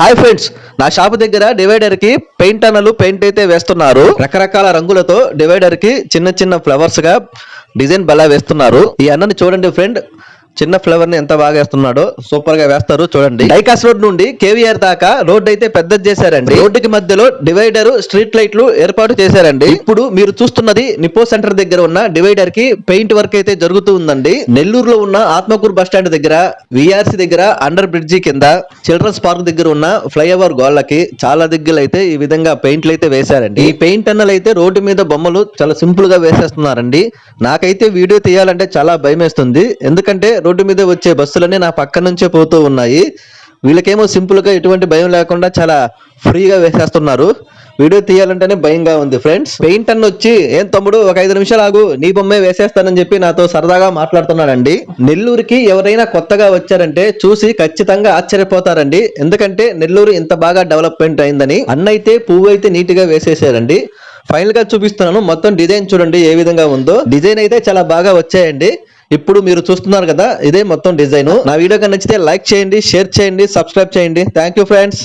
Hi friends, నా shop దగ్గర divider కి పెయింట్ అన్నలు పెయింట్ అయితే వేస్తున్నారు. రకరకాల రంగులతో డివైడర్ కి చిన్న చిన్న ఫ్లవర్స్ గా డిజైన్ బలా వేస్తున్నారు. ఈ అన్నని చూడండి ఫ్రెండ్, చిన్న ఫ్లవర్ ని ఎంత బాగా వేస్తున్నాడో, సూపర్ గా వేస్తారు చూడండి. డైకాస్ రోడ్ నుండి కేవీఆర్ దాకా రోడ్ అయితే పెద్దది చేశారండి. రోడ్డుకి మధ్యలో డివైడర్, స్ట్రీట్ లైట్లు ఏర్పాటు చేశారండి. ఇప్పుడు మీరు చూస్తున్నది నిపో సెంటర్ దగ్గర ఉన్న డివైడర్ కి పెయింట్ వర్క్ అయితే జరుగుతూ ఉందండి. నెల్లూరులో ఉన్న ఆత్మకూరు బస్ స్టాండ్ దగ్గర, విఆర్సి దగ్గర, అండర్ బ్రిడ్జి కింద, చిల్డ్రన్స్ పార్క్ దగ్గర ఉన్న ఫ్లైఓవర్ గోళ్లకి చాలా దగ్గర అయితే ఈ విధంగా పెయింట్లు అయితే వేశారండి. ఈ పెయింట్ అన్నలు అయితే రోడ్డు మీద బొమ్మలు చాలా సింపుల్ గా వేసేస్తున్నారండి. నాకైతే వీడియో తీయాలంటే చాలా భయం వేస్తుంది, ఎందుకంటే రోడ్డు మీద వచ్చే బస్సులన్నీ నా పక్క నుంచే పోతూ ఉన్నాయి. వీళ్ళకేమో సింపుల్ గా ఎటువంటి భయం లేకుండా చాలా ఫ్రీగా వేసేస్తున్నారు. వీడియో తీయాలంటేనే భయంగా ఉంది ఫ్రెండ్స్. పెయింట్ అన్న వచ్చి, ఏం తమ్ముడు ఒక 5 నిమిషాలు ఆగు, నీ బొమ్మే వేసేస్తానని చెప్పి నాతో సరదాగా మాట్లాడుతున్నాడండి. నెల్లూరుకి ఎవరైనా కొత్తగా వచ్చారంటే చూసి ఖచ్చితంగా ఆశ్చర్యపోతారండి, ఎందుకంటే నెల్లూరు ఇంత బాగా డెవలప్మెంట్ అయిందని. అన్న అయితే పువ్వు అయితే నీట్ గా వేసేసారండి. ఫైనల్ గా చూపిస్తున్నాను, మొత్తం డిజైన్ చూడండి ఏ విధంగా ఉందో. డిజైన్ అయితే చాలా బాగా వచ్చాయండి. ఇప్పుడు మీరు చూస్తున్నారు కదా, ఇదే మొత్తం డిజైన్. నా వీడియో నచ్చితే లైక్ చేయండి, షేర్ చేయండి, సబ్స్క్రైబ్ చేయండి. Thank you friends.